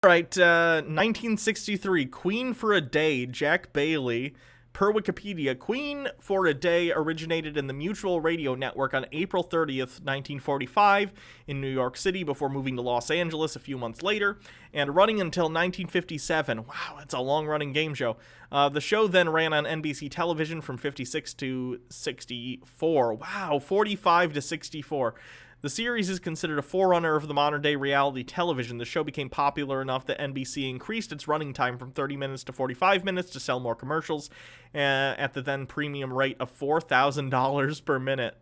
All right, 1963, Queen for a Day, Jack Bailey. Per Wikipedia, Queen for a Day originated in the Mutual Radio Network on April 30th, 1945 in New York City before moving to Los Angeles a few months later, and running until 1957. Wow, that's a long-running game show. The show then ran on NBC television from 56 to 64. Wow, 45 to 64. The series is considered a forerunner of the modern-day reality television. The show became popular enough that NBC increased its running time from 30 minutes to 45 minutes to sell more commercials at the then premium rate of $4,000 per minute.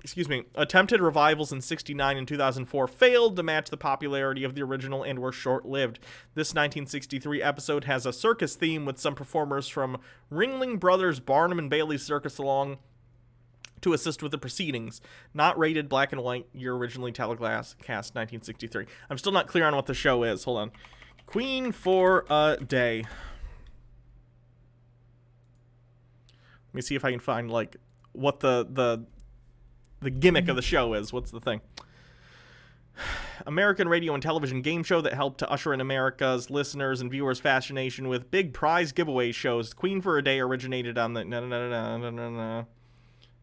Excuse me. Attempted revivals in 1969 and 2004 failed to match the popularity of the original and were short-lived. This 1963 episode has a circus theme with some performers from Ringling Brothers' Barnum and Bailey Circus along to assist with the proceedings. Not rated black and white, year originally telecast, 1963. I'm still not clear on what the show is. Hold on. Queen for a Day. Let me see if I can find, like, what the gimmick of the show is. What's the thing? American radio and television game show that helped to usher in America's listeners and viewers' fascination with big prize giveaway shows. Queen for a Day originated on the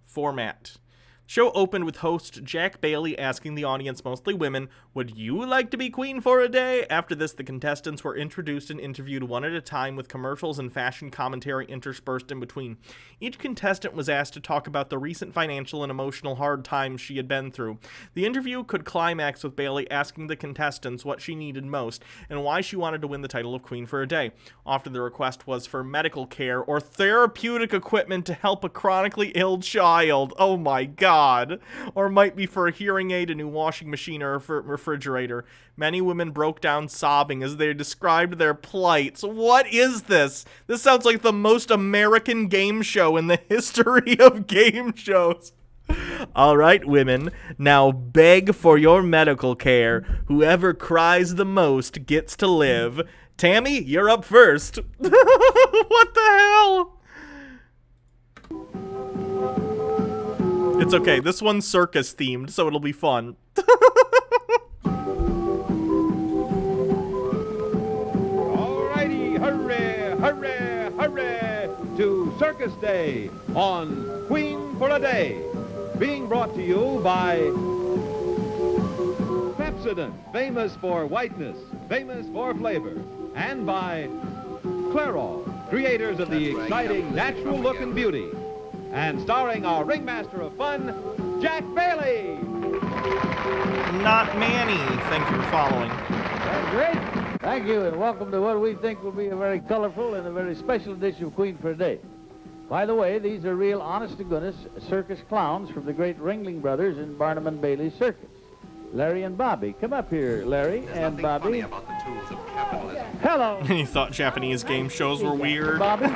format. Show opened with host Jack Bailey asking the audience, mostly women, would you like to be queen for a day? After this, the contestants were introduced and interviewed one at a time with commercials and fashion commentary interspersed in between. Each contestant was asked to talk about the recent financial and emotional hard times she had been through. The interview could climax with Bailey asking the contestants what she needed most and why she wanted to win the title of queen for a day. Often the request was for medical care or therapeutic equipment to help a chronically ill child. Oh my God. Or might be for a hearing aid, a new washing machine, or a refrigerator. Many women broke down sobbing as they described their plights. What is this? This sounds like the most American game show in the history of game shows. All right, women, now beg for your medical care. Whoever cries the most gets to live. Tammy, you're up first. What the hell? It's okay. This one's circus themed, so it'll be fun. Alrighty, hurry, hurry, hurry to Circus Day on Queen for a Day. Being brought to you by Pepsodent, famous for whiteness, famous for flavor, and by Clairol, creators of the exciting natural look and beauty. And starring our ringmaster of fun, Jack Bailey. Not Manny. Thank you for following. That's great. Thank you, and welcome to what we think will be a very colorful and a very special edition of Queen for a Day. By the way, these are real honest-to-goodness circus clowns from the great Ringling Brothers in Barnum and Bailey Circus. Larry and Bobby. Come up here, Larry. There's and Bobby. Funny about the tools of capitalism. Hello. You thought Japanese game shows were weird. Bobby.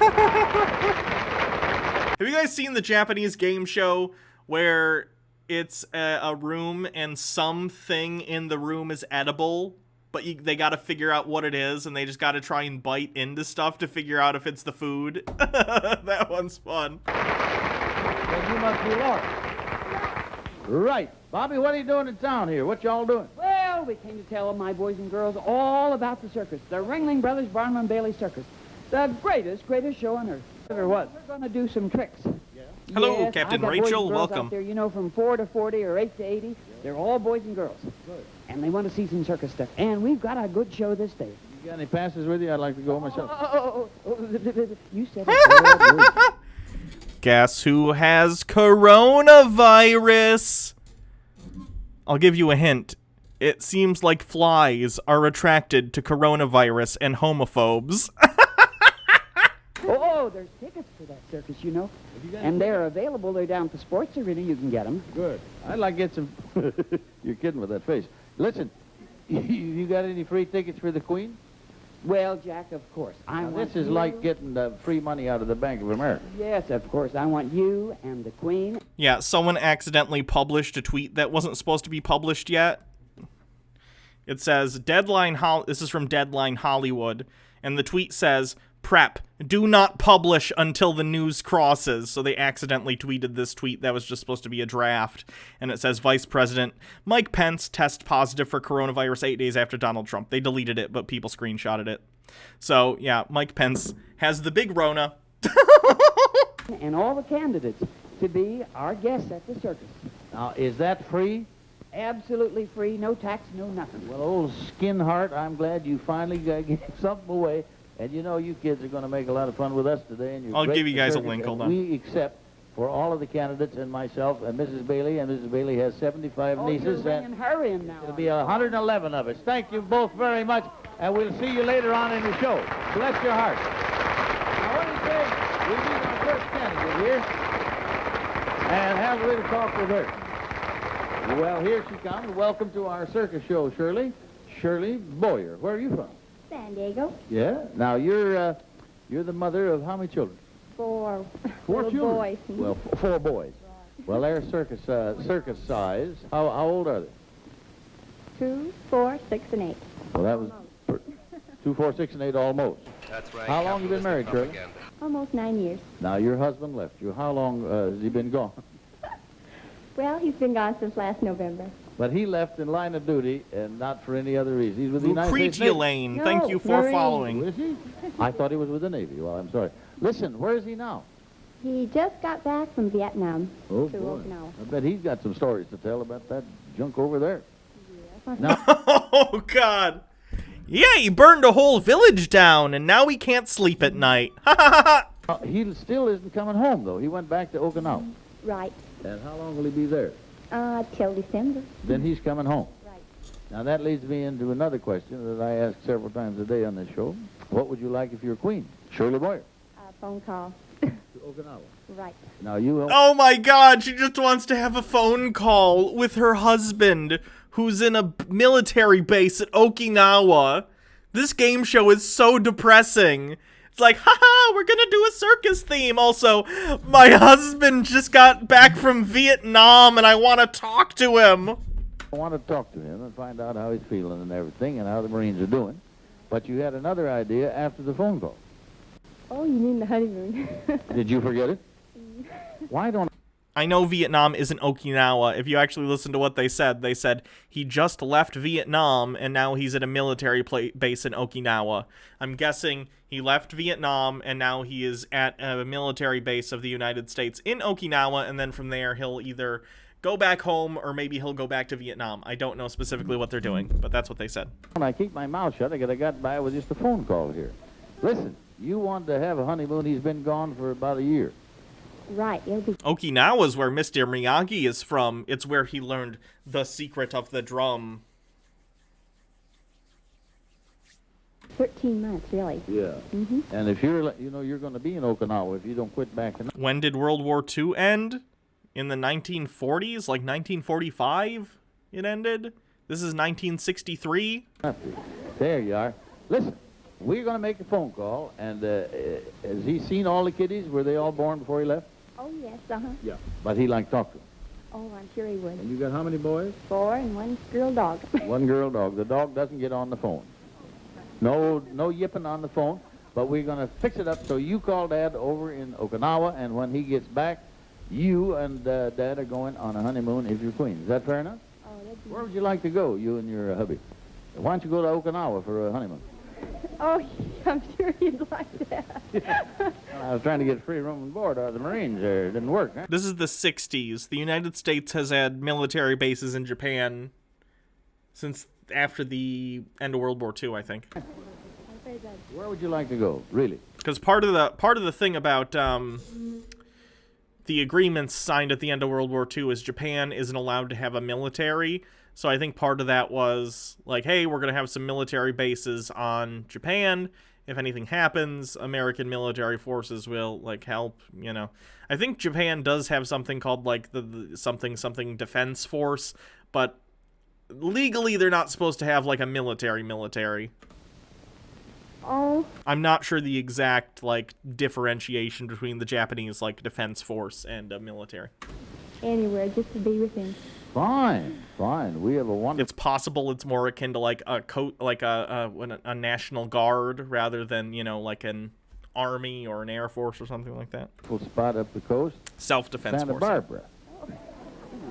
Have you guys seen the Japanese game show where it's a room and something in the room is edible, but they got to figure out what it is, and they just got to try and bite into stuff to figure out if it's the food? That one's fun. Then you must be Laura. Right. Bobby, what are you doing in town here? What y'all doing? Well, we came to tell my boys and girls all about the circus, the Ringling Brothers Barnum and Bailey Circus. The greatest show on earth. Or what? We're going to do some tricks. Yeah. Hello, Yes, Captain I've got boys Rachel. and girls Welcome. Out there, you know, from 4 to 40 or 8 to 80. Yeah. They're all boys and girls. Good. And they want to see some circus stuff. And we've got a good show this day. You got any passes with you? I'd like to go myself. You said it. Guess who has coronavirus? I'll give you a hint. It seems like flies are attracted to coronavirus and homophobes. Oh, there's tickets for that circus, you know. And they're available. They're down at the sports arena. You can get them. Good. I'd like to get some... You're kidding with that face. Listen, you got any free tickets for the Queen? Well, Jack, of course. This is like getting the free money out of the Bank of America. Yes, of course. I want you and the Queen. Yeah, someone accidentally published a tweet that wasn't supposed to be published yet. It says, this is from Deadline Hollywood, and the tweet says, Prep. Do not publish until the news crosses. So they accidentally tweeted this tweet that was just supposed to be a draft. And it says, Vice President Mike Pence test positive for coronavirus 8 days after Donald Trump. They deleted it, but people screenshotted it. So, yeah, Mike Pence has the big Rona. And all the candidates to be our guests at the circus. Now, is that free? Absolutely free, no tax, no nothing. Well, old Skinheart, I'm glad you finally gave something away. And you know, you kids are going to make a lot of fun with us today. And I'll give you guys a link. Hold on. We accept for all of the candidates and myself and Mrs. Bailey. And Mrs. Bailey has 75 nieces. You're bringing her in now. It'll be 111 of us. Thank you both very much. And we'll see you later on in the show. Bless your heart. Now, what do you say? We meet our first candidate here and have a little talk with her. Well, here she comes. Welcome to our circus show, Shirley. Shirley Boyer. Where are you from? San Diego. Yeah. Now you're the mother of how many children? Four Four little children. boys. Well, four boys. Well, they're circus size. How old are they? 2, 4, 6, and 8. Well, that was 2, 4, 6, and 8 almost. That's right. How long you been married, Shirley? Almost 9 years. Now your husband left you. How long has he been gone? Well, he's been gone since last November. But he left in line of duty and not for any other reason. He's with the United States Lucretia Navy. Lane, No, thank you for Marine. following. Is he? I thought he was with the Navy. Well, I'm sorry. Listen, where is he now? He just got back from Vietnam Oh, to boy. Okinawa. I bet he's got some stories to tell about that junk over there. Oh, God. Yeah, he burned a whole village down, and now he can't sleep at night. Ha ha ha ha. He still isn't coming home, though. He went back to Okinawa. Right. And how long will he be there? Till December. Then he's coming home. Right. Now, that leads me into another question that I ask several times a day on this show. What would you like if you were queen? Shirley Boyer. Phone call. To Okinawa. Right. Now, you... Oh my God, she just wants to have a phone call with her husband, who's in a military base at Okinawa. This game show is so depressing. It's like, haha, we're gonna do a circus theme. Also, my husband just got back from Vietnam and I want to talk to him. I want to talk to him and find out how he's feeling and everything and how the Marines are doing. But you had another idea after the phone call. Oh, you mean the honeymoon? Did you forget it? Why don't I know Vietnam isn't Okinawa. If you actually listen to what they said he just left Vietnam and now he's at a military base in Okinawa. I'm guessing he left Vietnam and now he is at a military base of the United States in Okinawa, and then from there he'll either go back home or maybe he'll go back to Vietnam. I don't know specifically what they're doing, but that's what they said. I keep my mouth shut because I got by with just a phone call here? Listen, you wanted to have a honeymoon. He's been gone for about a year. Right. It'll be Okinawa's where Mr. Miyagi is from. It's where he learned the secret of the drum. 13 months, really. Yeah. Mm-hmm. And if you're going to be in Okinawa if you don't quit backing up. When did World War II end? In the 1940s? Like 1945 it ended? This is 1963? There you are. Listen, we're going to make a phone call, and has he seen all the kiddies? Were they all born before he left? Oh, yes, uh-huh. Yeah. But he liked to talk to them. Oh, I'm sure he would. And you got how many boys? 4 and 1 girl dog. One girl dog. The dog doesn't get on the phone. No yipping on the phone, but we're going to fix it up so you call Dad over in Okinawa, and when he gets back, you and Dad are going on a honeymoon if you're queen. Is that fair enough? Oh, that'd be... Where would you like to go, you and your hubby? Why don't you go to Okinawa for a honeymoon? Oh, I'm sure you'd like that. I was trying to get free room and board out of the Marines there. It didn't work, huh? This is the 60s. The United States has had military bases in Japan since after the end of World War II, I think. Where would you like to go, really? Because part of the thing about the agreements signed at the end of World War II is Japan isn't allowed to have a military. So I think part of that was like, hey, we're going to have some military bases on Japan. If anything happens, American military forces will like help, you know. I think Japan does have something called like the something defense force, but legally they're not supposed to have like a military. Oh, I'm not sure the exact like differentiation between the Japanese like defense force and a military. anywhere just to be with him. Fine. We have a wonderful... It's possible it's more akin to like a national guard rather than, you know, like an army or an air force or something like that. We'll spot up the coast. Self-defense Santa force. Barbara.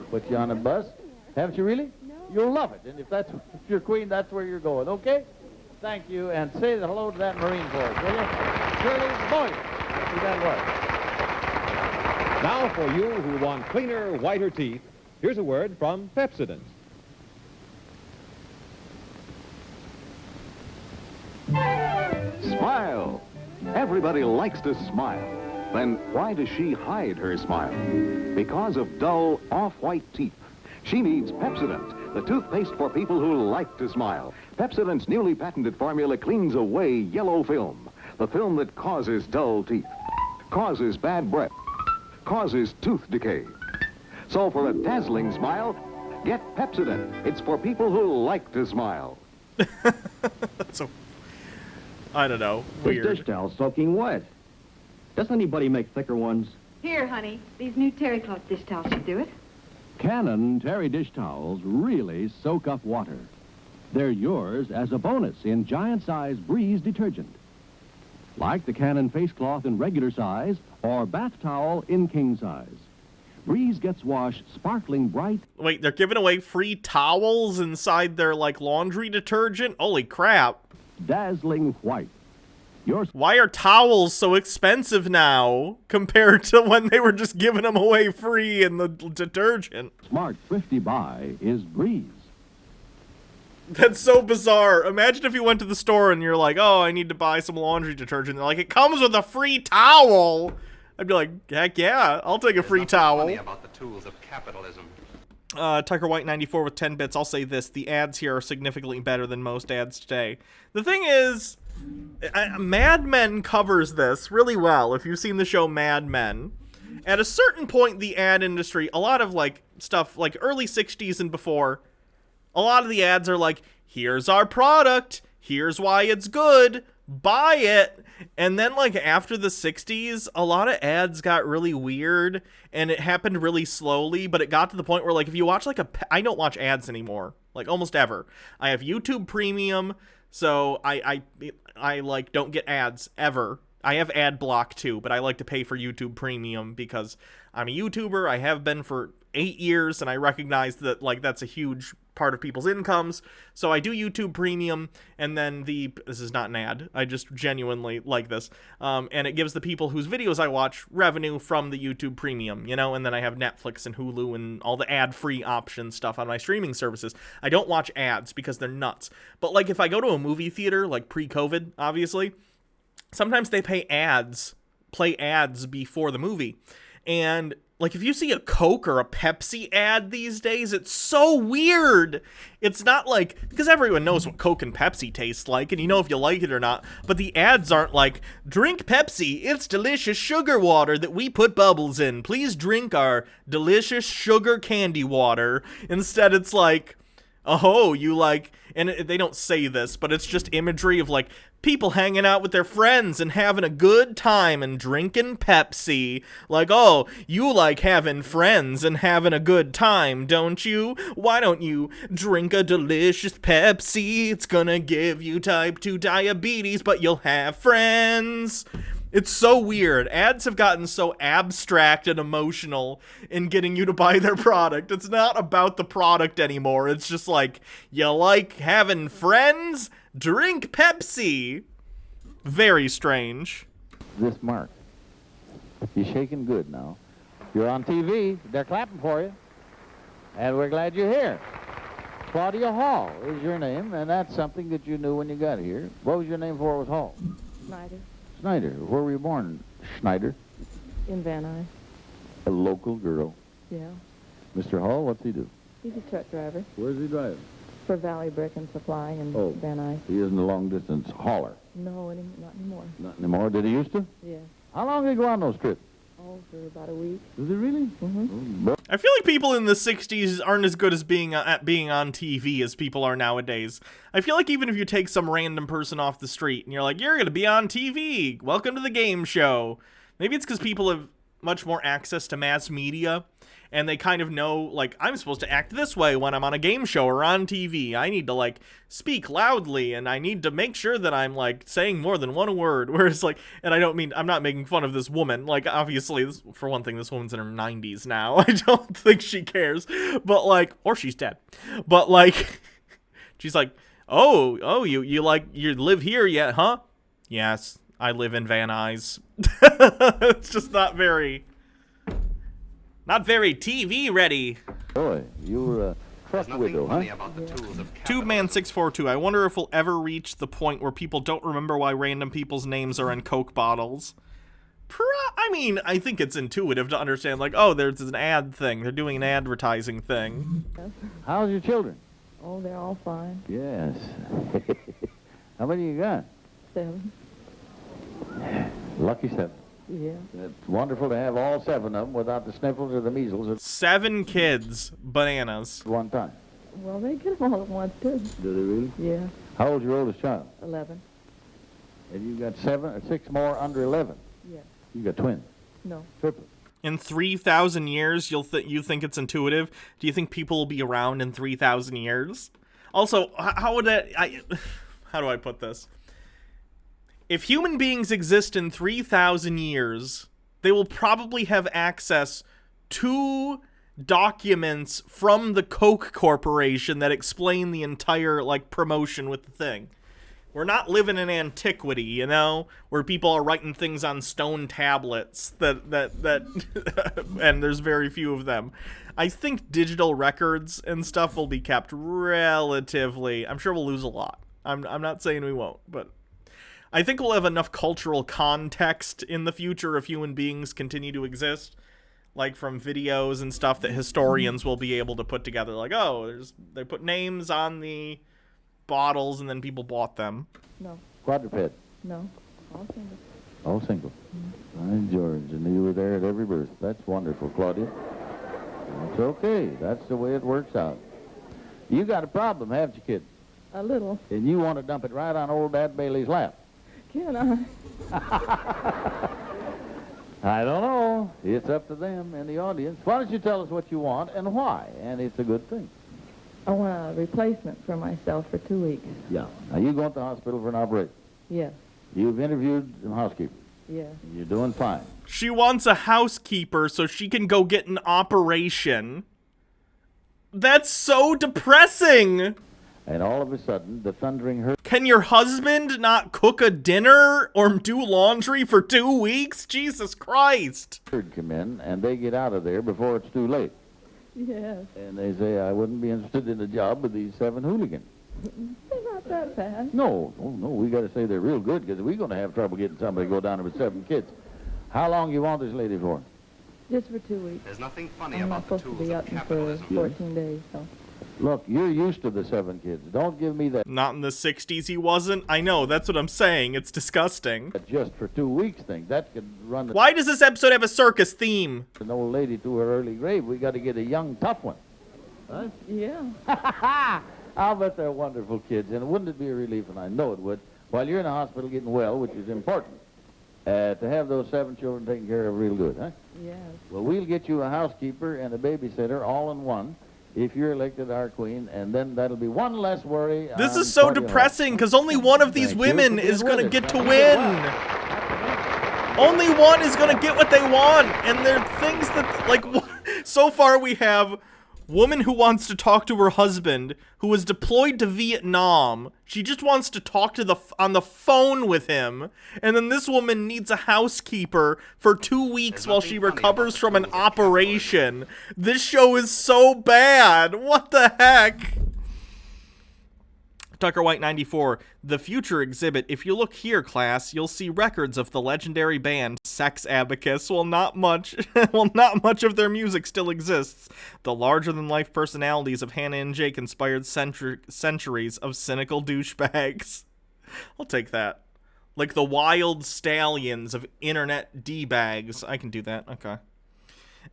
Put you on a bus. Haven't you really? No. You'll love it. And if you're queen, that's where you're going. Okay? Thank you. And say hello to that Marine for us, will you? Shirley Boyd. See that was. Now for you who want cleaner, whiter teeth, here's a word from Pepsodent. Smile. Everybody likes to smile. Then why does she hide her smile? Because of dull, off-white teeth. She needs Pepsodent, the toothpaste for people who like to smile. Pepsodent's newly patented formula cleans away yellow film, the film that causes dull teeth, causes bad breath, causes tooth decay. So for a dazzling smile, get Pepsodent. It's for people who like to smile. So, I don't know. This Weird. dish towel's soaking wet. Doesn't anybody make thicker ones? Here, honey. These new terry cloth dish towels should do it. Canon Terry dish towels really soak up water. They're yours as a bonus in giant-size Breeze detergent. Like the Canon face cloth in regular size or bath towel in king size. Breeze gets washed sparkling bright. Wait, they're giving away free towels inside their, like, laundry detergent? Holy crap. Dazzling white. Why are towels so expensive now compared to when they were just giving them away free in the detergent? Smart, thrifty buy is Breeze. That's so bizarre. Imagine if you went to the store and you're like, oh, I need to buy some laundry detergent. They're like, it comes with a free towel. I'd be like, heck yeah, I'll take a free towel. Funny about the tools of capitalism. Tucker White 94 with 10 bits. I'll say this. The ads here are significantly better than most ads today. The thing is, Mad Men covers this really well. If you've seen the show Mad Men, at a certain point, the ad industry, a lot of like stuff like early 60s and before, a lot of the ads are like, here's our product, here's why it's good, buy it. And then like after the 60s, a lot of ads got really weird and it happened really slowly, but it got to the point where like if you watch like I don't watch ads anymore, like almost ever. I have YouTube Premium, so I like don't get ads ever. I have ad block too, but I like to pay for YouTube Premium because I'm a YouTuber. I have been for 8 years, and I recognize that like that's a huge part of people's incomes. So I do YouTube Premium, and then this is not an ad. I just genuinely like this. And it gives the people whose videos I watch revenue from the YouTube Premium, you know, and then I have Netflix and Hulu and all the ad-free option stuff on my streaming services. I don't watch ads because they're nuts. But like if I go to a movie theater, like pre-COVID, obviously, sometimes they play ads before the movie. And like if you see a Coke or a Pepsi ad these days, it's so weird. It's not like, because everyone knows what Coke and Pepsi taste like, and you know if you like it or not, but the ads aren't like, drink Pepsi, it's delicious sugar water that we put bubbles in. Please drink our delicious sugar candy water. Instead, it's like, oh, you like, and they don't say this, but it's just imagery of like people hanging out with their friends and having a good time and drinking Pepsi. Like, oh, you like having friends and having a good time, don't you? Why don't you drink a delicious Pepsi? It's gonna give you type 2 diabetes, but you'll have friends. It's so weird. Ads have gotten so abstract and emotional in getting you to buy their product. It's not about the product anymore. It's just like, you like having friends? Drink Pepsi. Very strange. This mark. You're shaking good now. You're on TV. They're clapping for you. And we're glad you're here. Claudia Hall is your name, and that's something that you knew when you got here. What was your name before it was Hall? Snyder. Snyder. Where were you born, Schneider? In Van Nuys. A local girl. Yeah. Mr. Hall, what's he do? He's a truck driver Where's he driving? for Valley Brick and Supply in Oh. Van Nuys. He isn't a long-distance hauler. No, not anymore. Not anymore. Did he used to? Yeah. How long did he go on those trips? Oh, for about a week. Does he really? Mm-hmm. I feel like people in the 60s aren't as good as at being on TV as people are nowadays. I feel like even if you take some random person off the street and you're like, you're going to be on TV, welcome to the game show. Maybe it's because people have much more access to mass media, and they kind of know, like, I'm supposed to act this way when I'm on a game show or on TV. I need to, like, speak loudly, and I need to make sure that I'm, like, saying more than one word. Whereas, like, and I'm not making fun of this woman. Like, obviously, for one thing, this woman's in her 90s now. I don't think she cares. But, like, or she's dead. But, like, she's like, oh, you live here yet, huh? Yes, I live in Van Nuys. It's just not very TV ready. Boy, you were a truck widow, huh? TubeMan642. I wonder if we'll ever reach the point where people don't remember why random people's names are in Coke bottles. I mean, I think it's intuitive to understand, like, oh, there's an ad thing. They're doing an advertising thing. How's your children? Oh, they're all fine. Yes. How many you got? 7. Lucky 7. Yeah. It's wonderful to have all 7 of them without the sniffles or the measles at 7 kids. Bananas. one time. Well, they get them all at once, too. Do they really? Yeah. How old's your oldest child? 11. And you got 7 or 6 more under 11? Yeah. You got twins? No. Triplets? In 3,000 years, you think it's intuitive? Do you think people will be around in 3,000 years? Also, how do I put this? If human beings exist in 3,000 years, they will probably have access to documents from the Coke Corporation that explain the entire, like, promotion with the thing. We're not living in antiquity, you know, where people are writing things on stone tablets that and there's very few of them. I think digital records and stuff will be kept relatively. I'm sure we'll lose a lot. I'm not saying we won't, but I think we'll have enough cultural context in the future if human beings continue to exist, like from videos and stuff that historians will be able to put together. Like, oh, they put names on the bottles and then people bought them. No. Quadruped? No. All single. All single. By George, and you were there at every birth. That's wonderful, Claudia. That's okay. That's the way it works out. You got a problem, haven't you, kid? A little. And you want to dump it right on old Dad Bailey's lap. Can I? I don't know. It's up to them and the audience. Why don't you tell us what you want and why? And it's a good thing. I want a replacement for myself for 2 weeks. Yeah. Now, you going to the hospital for an operation. Yes. You've interviewed the housekeeper. Yes. You're doing fine. She wants a housekeeper so she can go get an operation. That's so depressing. And all of a sudden, the thundering hurt. Can your husband not cook a dinner or do laundry for 2 weeks? Jesus Christ. Come in, and they get out of there before it's too late. Yes. And they say, I wouldn't be interested in a job with these 7 hooligans. They're not that bad. No, we got to say they're real good because we're going to have trouble getting somebody to go down there with 7 kids. How long you want this lady for? Just for 2 weeks. There's nothing funny I'm not about the supposed to tools be of up for capitalism. 14 days, so. Look, you're used to the 7 kids. Don't give me that. Not in the 60s he wasn't. I know, that's what I'm saying. It's disgusting. Just for 2 weeks thing. That could run the Why does this episode have a circus theme? an old lady to her early grave. We got to get a young, tough one. Huh? Yeah. I'll bet they're wonderful kids. And wouldn't it be a relief, and I know it would, while you're in the hospital getting well, which is important, to have those 7 children taken care of real good, huh? Yes. Well, we'll get you a housekeeper and a babysitter all in one if you're elected our queen, and then that'll be one less worry. This is so Claudia depressing because only one of these Thank you women for being is going to with get us. to Now, win. Only one is going to get what they want. And they're things that, like, so far we have woman who wants to talk to her husband who was deployed to Vietnam. She just wants to talk to on the phone with him. And then this woman needs a housekeeper for 2 weeks while she recovers from an operation. This show is so bad. What the heck? Tucker White 94, the future exhibit. If you look here, class, you'll see records of the legendary band Sex Abacus. Well, not much of their music still exists. The larger-than-life personalities of Hannah and Jake inspired centuries of cynical douchebags. I'll take that. Like the wild stallions of internet D-bags. I can do that. Okay.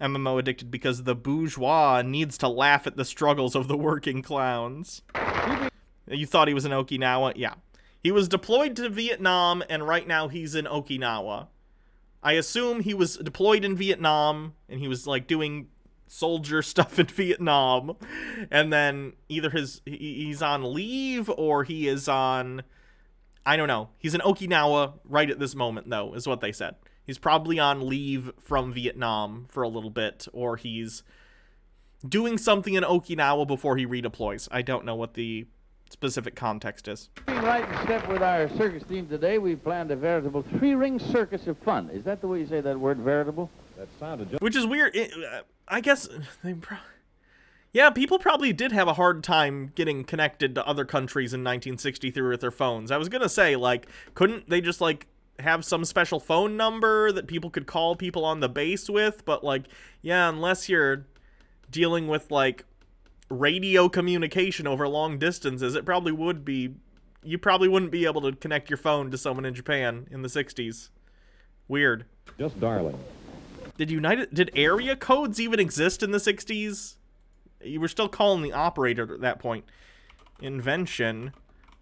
MMO addicted because the bourgeois needs to laugh at the struggles of the working clowns. You thought he was in Okinawa? Yeah. He was deployed to Vietnam, and right now he's in Okinawa. I assume he was deployed in Vietnam, and he was, like, doing soldier stuff in Vietnam, and then either he's on leave, or he is on, I don't know. He's in Okinawa right at this moment, though, is what they said. He's probably on leave from Vietnam for a little bit, or he's doing something in Okinawa before he redeploys. I don't know what the specific context is. Right in step with our circus theme today, we've planned a veritable three-ring circus of fun. Is that the way you say that word, veritable? That sounded just... Which is weird. I guess yeah, people probably did have a hard time getting connected to other countries in 1963 with their phones. I was gonna say, like, couldn't they just, like, have some special phone number that people could call people on the base with? But, like, yeah, unless you're dealing with, like, radio communication over long distances, it probably would be, you probably wouldn't be able to connect your phone to someone in Japan in the 60s. Weird. Just darling. Did area codes even exist in the 60s? You were still calling the operator at that point. Invention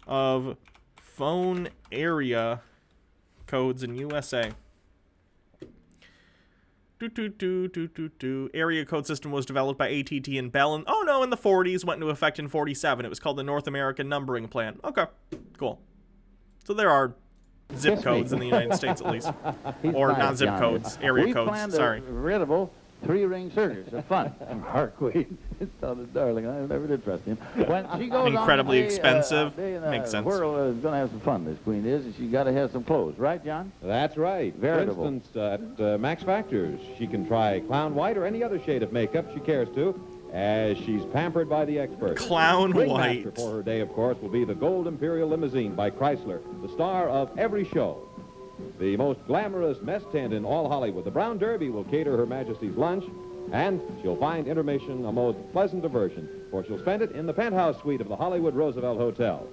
of phone area codes in USA. Area code system was developed by AT&T and Bell, and in the 40s, went into effect in 47. It was called the North American Numbering Plan. Okay, cool. So there are zip codes in the United States, at least. Or not zip codes, area codes, sorry. We planned a veritable three-ring circus of fun. Our queen, it sounded darling. I never did trust him. When she goes incredibly on expensive. Makes sense. The world is going to have some fun, this queen is, and she got to have some clothes. Right, John? That's right. Veritable. For instance, at Max Factors, she can try clown white or any other shade of makeup she cares to, as she's pampered by the experts. Clown white. Ringmaster for her day, of course, will be the Gold Imperial Limousine by Chrysler, the star of every show. The most glamorous mess tent in all Hollywood. The Brown Derby will cater Her Majesty's lunch, and she'll find intermission a most pleasant diversion, for she'll spend it in the penthouse suite of the Hollywood Roosevelt Hotel.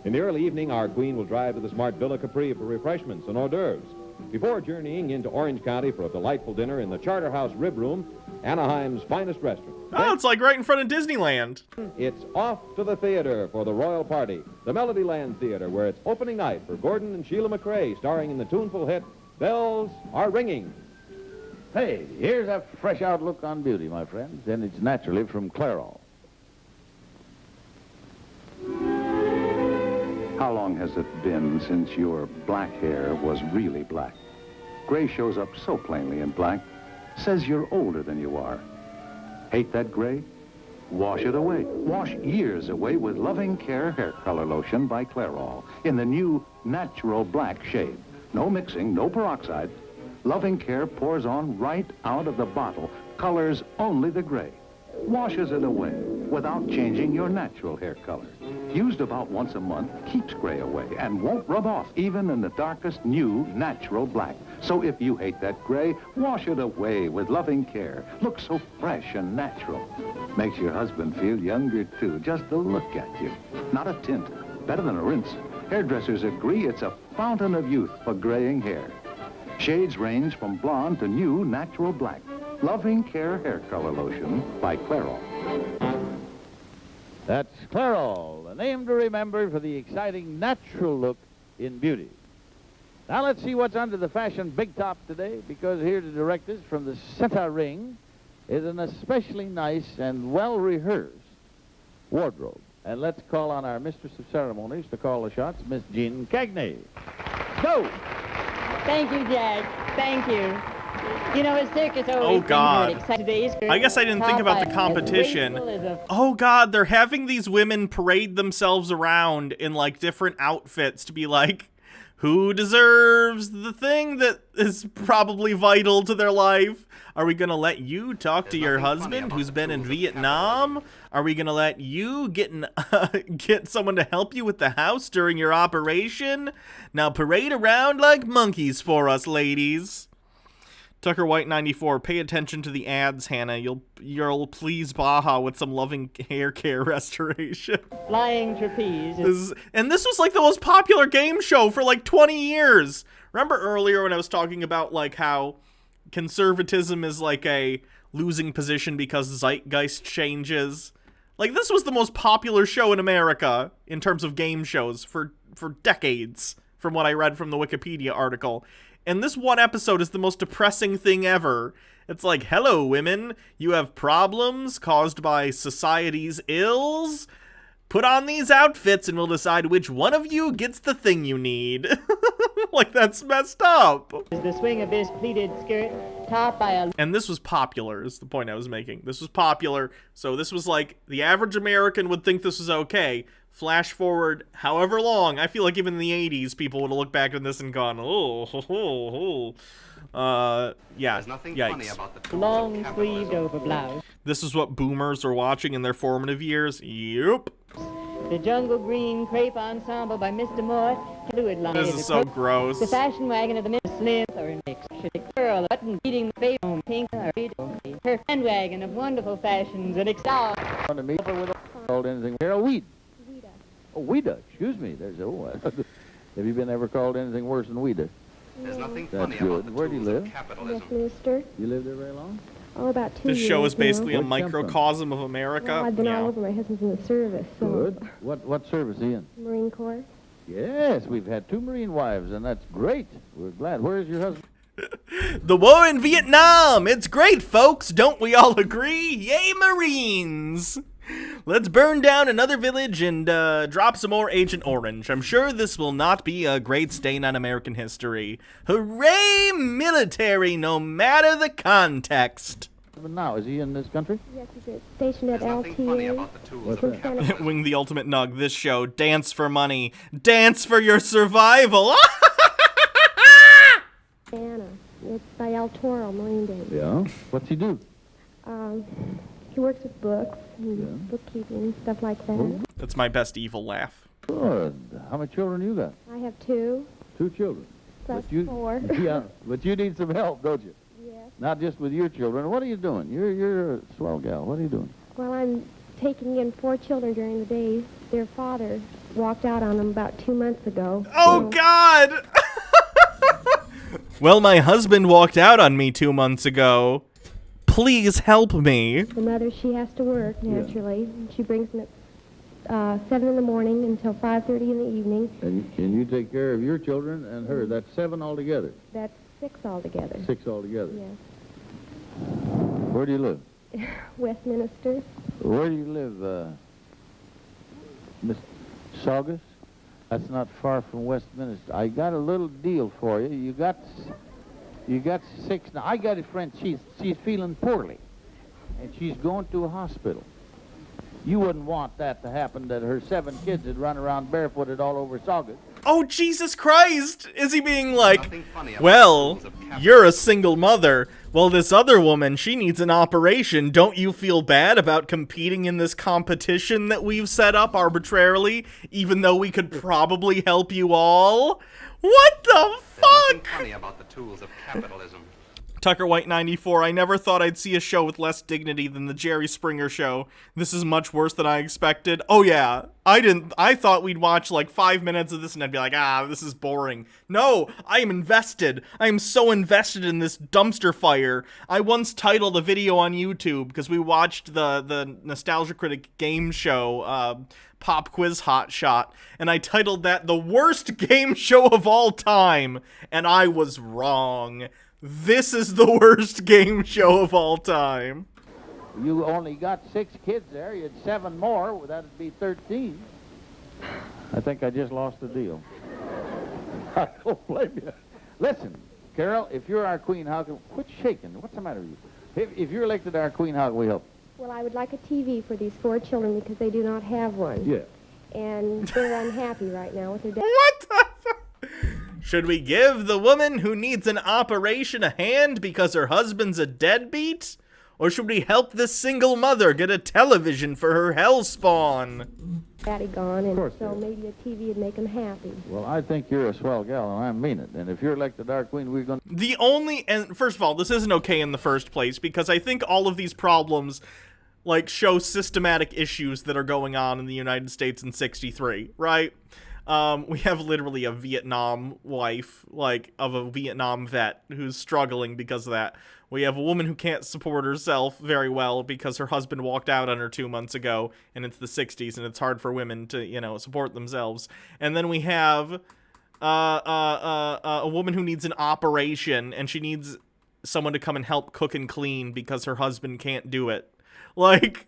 In the early evening, our queen will drive to the smart Villa Capri for refreshments and hors d'oeuvres, before journeying into Orange County for a delightful dinner in the Charterhouse Rib Room, Anaheim's finest restaurant. Oh, it's like right in front of Disneyland. It's off to the theater for the royal party, the Melodyland Theater, where it's opening night for Gordon and Sheila McRae, starring in the tuneful hit, Bells Are Ringing. Hey, here's a fresh outlook on beauty, my friends, and it's naturally from Clairol. How long has it been since your black hair was really black? Gray shows up so plainly in black, says you're older than you are. Hate that gray? Wash it away. Wash years away with Loving Care Hair Color Lotion by Clairol in the new natural black shade. No mixing, no peroxide. Loving Care pours on right out of the bottle, colors only the gray. Washes it away without changing your natural hair color. Used about once a month, keeps gray away and won't rub off even in the darkest new natural black. So if you hate that gray, wash it away with Loving Care. Looks so fresh and natural. Makes your husband feel younger too, just to look at you. Not a tint, better than a rinse. Hairdressers agree it's a fountain of youth for graying hair. Shades range from blonde to new natural black. Loving Care Hair Color Lotion by Clairol. That's Clairol, a name to remember for the exciting natural look in beauty. Now let's see what's under the fashion big top today, because here to direct us from the center ring is an especially nice and well-rehearsed wardrobe. And let's call on our mistress of ceremonies to call the shots, Miss Jean Cagney. Go! Thank you, Judge. Thank you. You know, a circus always God. Today's I guess I didn't think about the competition. Oh God, they're having these women parade themselves around in like different outfits to be like, who deserves the thing that is probably vital to their life? Are we gonna let you talk to your husband who's been in Vietnam? Are we gonna let you get someone to help you with the house during your operation? Now parade around like monkeys for us, ladies. Tucker White 94, pay attention to the ads, Hannah. You'll please Baja with some Loving Hair Care restoration. Flying trapeze. This was like the most popular game show for like 20 years. Remember earlier when I was talking about like how conservatism is like a losing position because zeitgeist changes? Like this was the most popular show in America in terms of game shows for decades, from what I read from the Wikipedia article. And this one episode is the most depressing thing ever. It's like, hello, women. You have problems caused by society's ills? Put on these outfits and we'll decide which one of you gets the thing you need. Like, that's messed up. The swing of this pleated skirt, topped by a... And this was popular, is the point I was making. This was popular, so this was like, the average American would think this was okay. Flash forward however long, I feel like even in the 80s, people would have looked back at this and gone, yeah, There's nothing yikes. funny about the long-sleeved over blouse. This is what boomers are watching in their formative years? Yep. The jungle green crepe ensemble by Mr. Moore. Fluid line. This is so gross. The fashion wagon of the Miss Slim or Nick. Girl, button beating the face on pink or her handwagon of wonderful fashions and excel. On the meet with called anything. Carol Weed. Oh, Weeda. Excuse me. There's have you been ever called anything worse than Weeda? There's nothing That's funny good. about the Where do you tools of live? capitalism. Westminster. You lived there very long? Oh, about 2 years. This show is basically a Where'd you come from? microcosm of America. Well, I've been Yeah. all over. My husband's in the service. So. Good. What service he in? Marine Corps. Yes, we've had 2 Marine wives, and that's great. We're glad. Where is your husband? The war in Vietnam! It's great, folks! Don't we all agree? Yay, Marines! Let's burn down another village and drop some more Agent Orange. I'm sure this will not be a great stain on American history. Hooray, military, no matter the context. Now, is he in this country? Yes, he's stationed at There's nothing funny LTA. about the tools What's of that? capitalism. Wing the Ultimate Nug, this show, dance for money, dance for your survival. Anna. It's by El Toro, Marine Day. Yeah. What's he do? He works with books and bookkeeping and stuff like that. That's my best evil laugh. Good. How many children you got? I have 2 2 children. plus But you, 4. Yeah, but you need some help, don't you? Yes. Not just with your children. What are you doing? You're a swell gal. What are you doing? Well, I'm taking in 4 children during the day. Their father walked out on them about 2 months ago. Oh, So- God! Well, my husband walked out on me 2 months ago. Please help me. The mother, she has to work, naturally. And she brings them at 7 in the morning until 5:30 in the evening. And you take care of your children and her. That's 7 altogether. That's 6 altogether. 6 altogether. Yes. Where do you live? Westminster. Where do you live, Miss Saugus? That's not far from Westminster. I got a little deal for you. You got 6. Now, I got a friend. She's feeling poorly, and she's going to a hospital. You wouldn't want that to happen, that her 7 kids would run around barefooted all over Saugus. Oh, Jesus Christ! Is he being like, Nothing funny about well, the tools of capitalism. you're a single mother. Well, this other woman, she needs an operation. Don't you feel bad about competing in this competition that we've set up arbitrarily, even though we could probably help you all? What the There's nothing fuck? funny about the tools of capitalism. Tucker White 94, I never thought I'd see a show with less dignity than the Jerry Springer Show. This is much worse than I expected. Oh yeah, I thought we'd watch like 5 minutes of this and I'd be like, this is boring. No, I am invested. I am so invested in this dumpster fire. I once titled a video on YouTube, because we watched the Nostalgia Critic game show, Pop Quiz Hotshot, and I titled that the worst game show of all time, and I was wrong. This is the worst game show of all time. You only got 6 kids there. You had 7 more. Well, that'd be 13. I think I just lost the deal. I don't blame you. Listen, Carol, if you're our queen, how can... Quit shaking. What's the matter with you? If you're elected our queen, how can we help? Well, I would like a TV for these 4 children because they do not have one. Yeah. And they're unhappy right now with their dad. What the fuck? Should we give the woman who needs an operation a hand because her husband's a deadbeat? Or should we help this single mother get a television for her hellspawn? Daddy gone, and course so they are. maybe a TV would make them happy. Well, I think you're a swell gal, and I mean it. And if you're elected our queen, we're going to... And first of all, this isn't okay in the first place, because I think all of these problems, like, show systematic issues that are going on in the United States in '63, right? We have literally a Vietnam wife, like, of a Vietnam vet who's struggling because of that. We have a woman who can't support herself very well because her husband walked out on her 2 months ago, and it's the '60s, and it's hard for women to, support themselves. And then we have a woman who needs an operation, and she needs someone to come and help cook and clean because her husband can't do it. Like,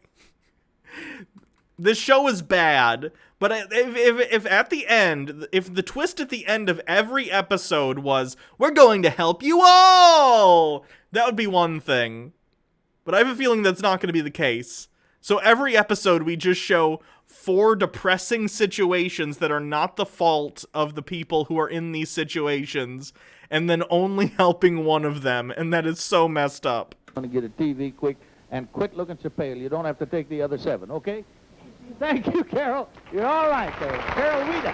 this show is bad, but if at the end, if the twist at the end of every episode was, we're going to help you all, that would be one thing. But I have a feeling that's not going to be the case. So every episode we just show 4 depressing situations that are not the fault of the people who are in these situations, and then only helping one of them, and that is so messed up. I'm going to get a TV quick and quit looking so pale. You don't have to take the other 7, okay? Thank you, Carol. You're all right there. Carol Rita.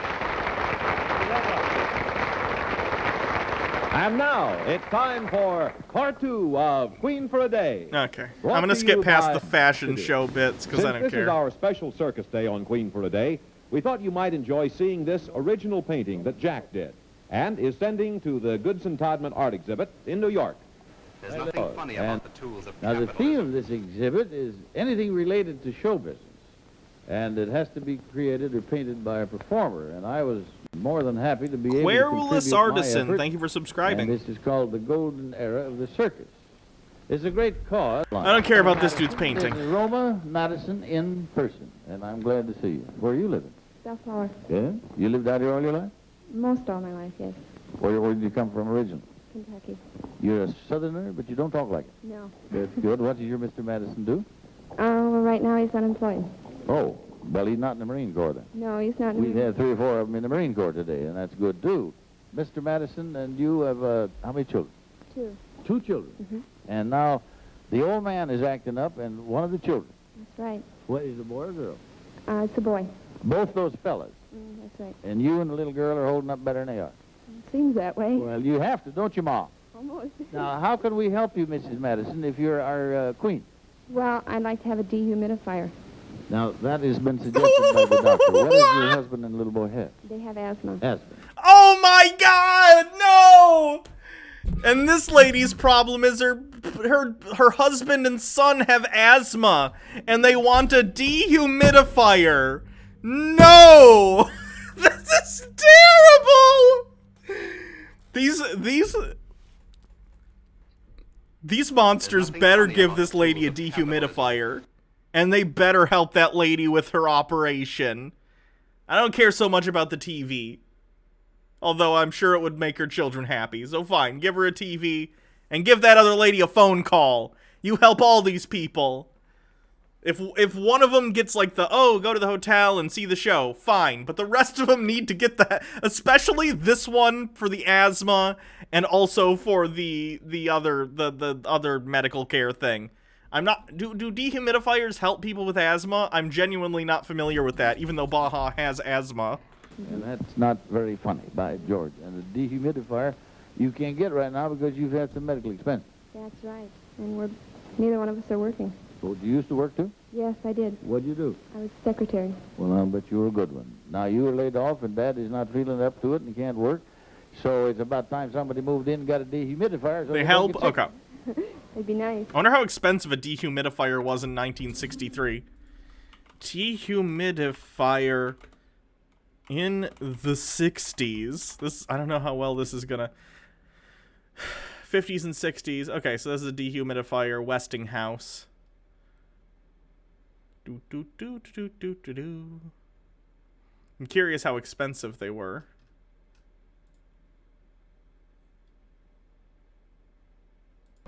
And now, it's time for part 2 of Queen for a Day. Okay. I'm Brought going to to skip you past by the fashion Circus. show bits because I don't Since this is care. our special circus day on Queen for a Day, we thought you might enjoy seeing this original painting that Jack did and is sending to the Goodson Todman Art Exhibit in New York. There's nothing funny And about the tools of now, the theme capitalism. of this exhibit is anything related to show business. And it has to be created or painted by a performer. And I was more than happy to be able to Querulous contribute my Artisan, effort. thank you for subscribing. And this is called the Golden Era of the Circus. It's a great cause. I don't care about this dude's painting. This is Roma Madison in person, and I'm glad to see you. Where are you living? South Florida. Yeah? You lived out here all your life? Most all my life, yes. Where did you come from originally? Kentucky. You're a Southerner, but you don't talk like it. No. That's good. What does your Mr. Madison do? Well, right now he's unemployed. Oh, well, he's not in the Marine Corps then. No, he's not. We've had 3 or 4 of them in the Marine Corps today, and that's good, too. Mr. Madison and you have, how many children? 2. 2 children. Mm-hmm. And now the old man is acting up, and one of the children. That's right. What, is it a boy or girl? It's a boy. Both those fellas. That's right. And you and the little girl are holding up better than they are. Seems that way. Well, you have to, don't you, Ma? Almost. Now, how can we help you, Mrs. Madison, if you're our queen? Well, I'd like to have a dehumidifier. Now, that has been suggested by the doctor. What does your husband and little boy have? They have asthma. Asthma. Oh my God, no! And this lady's problem is her husband and son have asthma, and they want a dehumidifier. No! This is terrible! These monsters better give this lady a dehumidifier, and they better help that lady with her operation. I don't care so much about the TV, although I'm sure it would make her children happy. So fine, give her a TV, and give that other lady a phone call. You help all these people. If one of them gets like go to the hotel and see the show, fine. But the rest of them need to get that, especially this one for the asthma and also for the other medical care thing. Do dehumidifiers help people with asthma? I'm genuinely not familiar with that, even though Baja has asthma. And that's not very funny, by George. And the dehumidifier you can't get right now because you've had some medical expenses. That's right. And neither one of us are working. So, you used to work too? Yes, I did. What'd you do? I was secretary. Well, I bet you were a good one. Now, you were laid off, and Dad is not feeling up to it, and he can't work. So it's about time somebody moved in and got a dehumidifier. So They don't help? get sick. Okay. It'd be nice. I wonder how expensive a dehumidifier was in 1963. Dehumidifier in the 60s. I don't know how well this is gonna... 50s and 60s. Okay, so this is a dehumidifier, Westinghouse. I'm curious how expensive they were.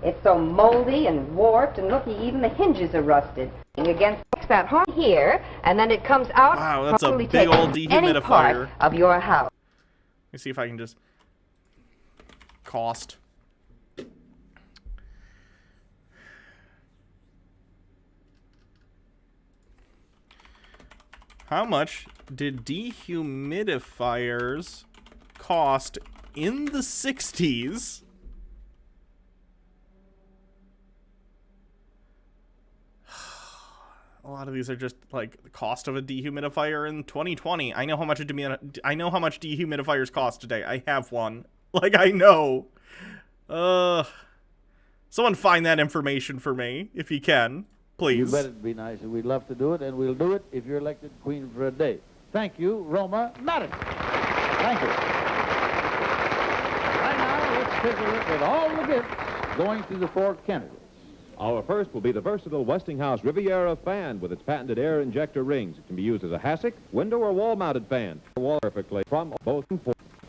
It's so moldy and warped, and looky, even the hinges are rusted. Against that hard here, and then it comes out. Wow, that's a probably big take old any part dehumidifier. of your house. Let me see if I can just... Cost. How much did dehumidifiers cost in the 60s? A lot of these are just like the cost of a dehumidifier in 2020. I know how much dehumidifiers cost today. I have one. Like, I know. Someone find that information for me if you can, please. You bet it'd be nice, and we'd love to do it, and we'll do it if you're elected queen for a day. Thank you, Roma Madison. Thank you. take a look at all the gifts going to the 4 candidates. Our first will be the versatile Westinghouse Riviera fan with its patented air injector rings. It can be used as a hassock, window, or wall-mounted fan. Wall perfectly from both.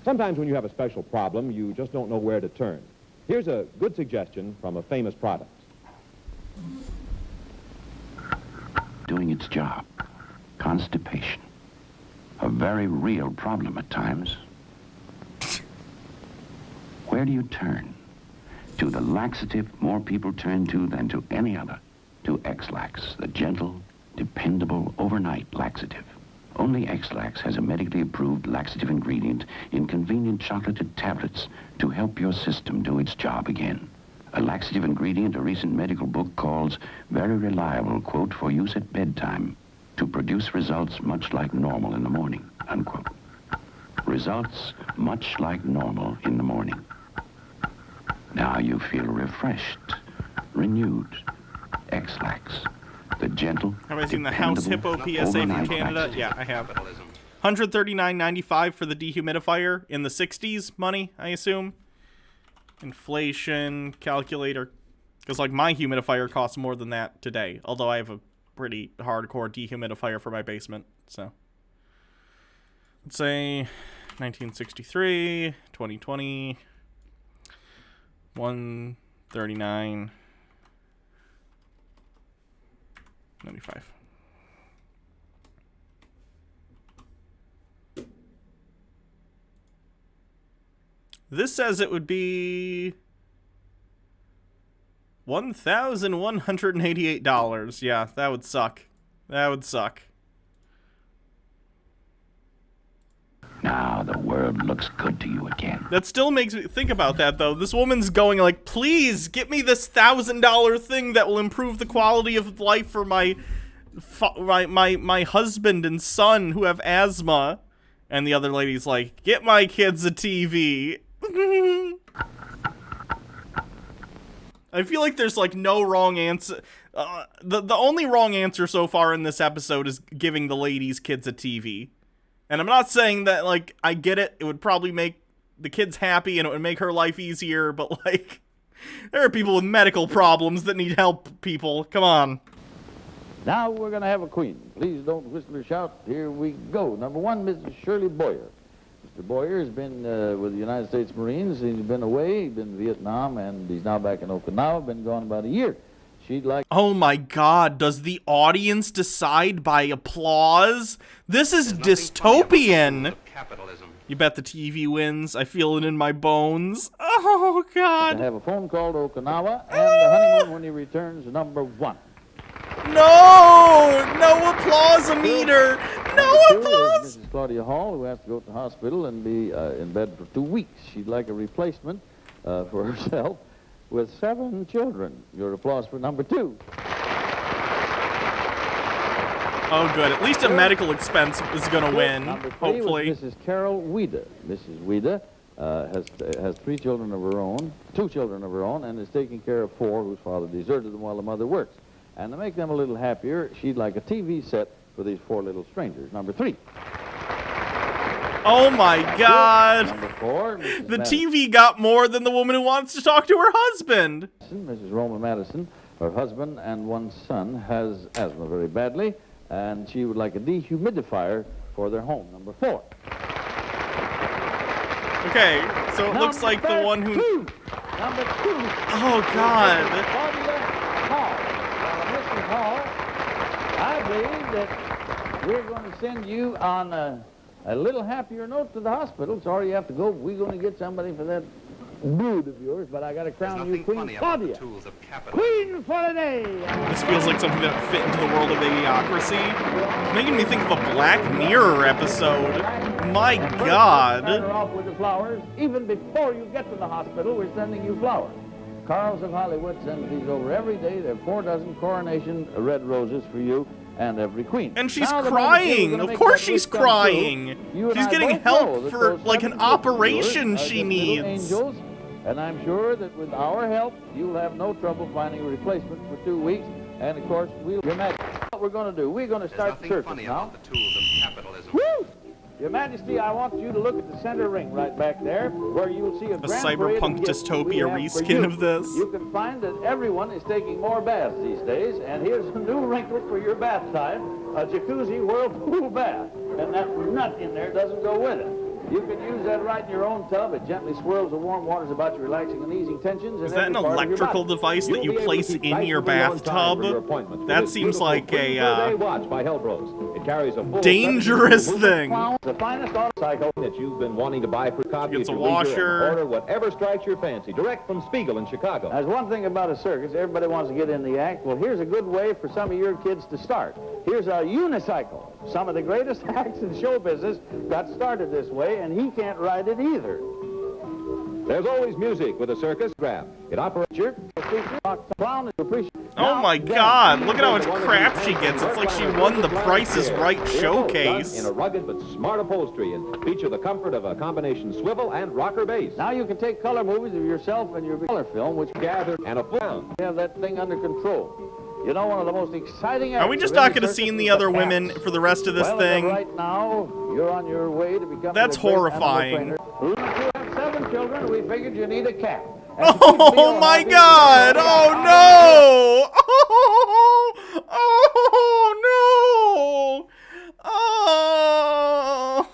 Sometimes when you have a special problem, you just don't know where to turn. Here's a good suggestion from a famous product. Doing its job. Constipation. A very real problem at times. Where do you turn? To the laxative more people turn to than to any other. To X-Lax, the gentle, dependable, overnight laxative. Only X-Lax has a medically approved laxative ingredient in convenient chocolated tablets to help your system do its job again. A laxative ingredient a recent medical book calls very reliable, quote, for use at bedtime to produce results much like normal in the morning, unquote. Results much like normal in the morning. Now you feel refreshed, renewed. X-Lax, the gentle, Have I seen the House Hippo PSA from Canada? laxative. Yeah, I have. $139.95 for the dehumidifier in the 60s money, I assume. Inflation calculator. Because, like, my humidifier costs more than that today. Although I have a pretty hardcore dehumidifier for my basement, so. Let's say 1963, 2020, 139.95. This says it would be $1,188. Yeah, that would suck. That would suck. Now the world looks good to you again. That still makes me think about that, though. This woman's going like, please get me this $1,000 thing that will improve the quality of life for my husband and son who have asthma. And the other lady's like, get my kids a TV. I feel like there's like no wrong answer. The only wrong answer so far in this episode is giving the ladies' kids a TV. And I'm not saying that, like, I get it. It would probably make the kids happy and it would make her life easier. But, like, there are people with medical problems that need help, people. Come on. Now we're going to have a queen. Please don't whistle or shout. Here we go. Number 1, Mrs. Shirley Boyer. Mr. Boyer has been with the United States Marines. He's been away. He's been in Vietnam, and he's now back in Okinawa. Been gone about a year. She'd like... Oh my God, does the audience decide by applause? This is dystopian. You bet the TV wins. I feel it in my bones. Oh God. I have a phone call to Okinawa, and the honeymoon when he returns, number 1. No! No applause meter! No applause! Mrs. Claudia Hall, who has to go to the hospital and be in bed for 2 weeks. She'd like a replacement for herself with 7 children. Your applause for number 2. Oh, good. At least a medical expense is going to win, Number 3 hopefully. was Mrs. Carol Weeda. Mrs. Weeda has 3 children of her own, 2 children of her own, and is taking care of 4 whose father deserted them while the mother works. And to make them a little happier, she'd like a TV set for these 4 little strangers. Number 3. Oh my God. Number 4. The TV got more than the woman who wants to talk to her husband. Mrs. Roma Madison, her husband and 1 son, has asthma very badly, and she would like a dehumidifier for their home. Number 4. Okay, so it looks like the one who... Number 2. Oh God. Mrs. Hall, I believe that we're going to send you on a little happier note to the hospital. Sorry you have to go. We're going to get somebody for that brood of yours, but I got to crown you Queen Claudia. Queen for the day. This feels like something that would fit into the world of Idiocracy. It's making me think of a Black Mirror episode. My God. Start her off with the flowers. Even before you get to the hospital, we're sending you flowers. Carl's of Hollywood sends these over every day. There are 4 dozen coronation red roses for you and every queen. And she's crying. Of course she's crying. She's getting help for like an operation she needs. Angels, and I'm sure that with our help, you'll have no trouble finding a replacement for 2 weeks. And of course, we'll imagine what we're going to do. We're going to start the circus now. The tools of capitalism. Woo! Your Majesty, I want you to look at the center ring right back there, where you'll see a grand parade cyberpunk of gifts that we dystopia have for reskin you. of this. You can find that everyone is taking more baths these days, and here's a new wrinkle for your bath time, a jacuzzi whirlpool bath. And that nut in there doesn't go with it. You can use that right in your own tub. It gently swirls the warm waters about you, relaxing and easing tensions. Is that an electrical device that you place in your bathtub? That seems like a watch by Hellbros. It carries a full dangerous thing. The finest auto cycle that you've been wanting to buy for copy. It's a washer. Order whatever strikes your fancy, direct from Spiegel in Chicago. There's one thing about a circus. Everybody wants to get in the act. Well, here's a good way for some of your kids to start. Here's a unicycle. Some of the greatest acts in show business got started this way, and he can't ride it either. There's always music with a circus grab. It operates your Oh my God! Look at how much crap she gets. It's like she won the Price is Right showcase. In a rugged but smart upholstery and feature the comfort of a combination swivel and rocker base. Now you can take color movies of yourself and your color film, which gather and a full. Have that thing under control. You know, one of the most exciting. Are we just not going to see the other women for the rest of this thing? Right now, you're on your way to become. That's horrifying. You have 7 children. We figured you need a cat. Oh my God! Oh no! Oh no! Oh!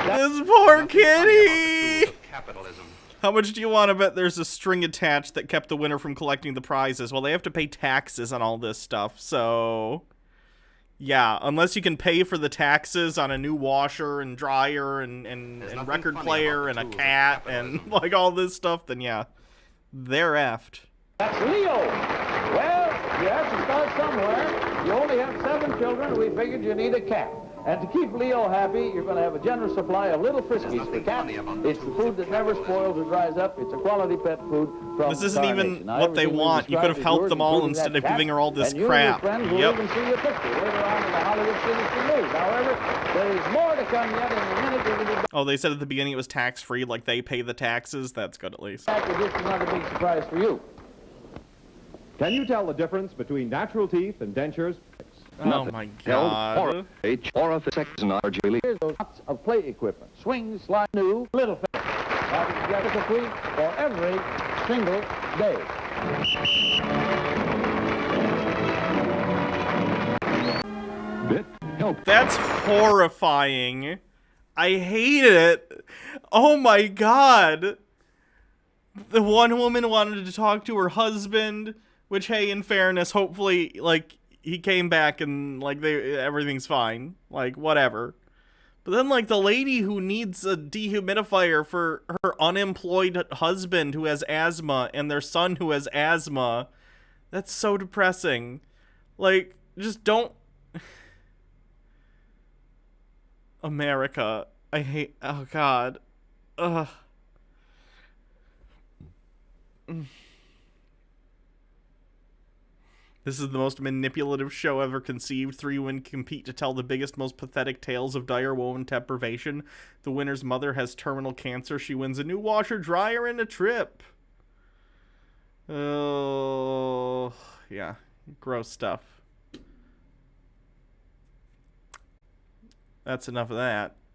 This poor kitty! How much do you want to bet there's a string attached that kept the winner from collecting the prizes? Well, they have to pay taxes on all this stuff, so... Yeah, unless you can pay for the taxes on a new washer and dryer and record player and a cat and like all this stuff, then yeah, they're effed. That's Leo. Well, you have to start somewhere. You only have 7 children. We figured you need a cat. And to keep Leo happy, you're going to have a generous supply of little Friskies for cats. It's the food that never spoils or dries up. It's a quality pet food from This isn't even what they want. You could have helped them all instead of giving her all this crap. Yep. Even see your picture later on in the Hollywood Citizen News. However, there's more to come yet in a minute. Oh, they said at the beginning it was tax-free, like they pay the taxes. That's good at least. This is not a big surprise for you. Can you tell the difference between natural teeth and dentures? Oh my God. Here's lots of play equipment. Swings, slide, new, little things. For every single day. That's horrifying. I hate it. Oh my God. The one woman wanted to talk to her husband, which, hey, in fairness, hopefully, like, he came back and, like, everything's fine. Like, whatever. But then, like, the lady who needs a dehumidifier for her unemployed husband who has asthma and their son who has asthma, that's so depressing. Like, just don't... America. I hate... Oh, God. Ugh. This is the most manipulative show ever conceived. 3 women compete to tell the biggest, most pathetic tales of dire woe and deprivation. The winner's mother has terminal cancer. She wins a new washer, dryer, and a trip. Oh, yeah. Gross stuff. That's enough of that.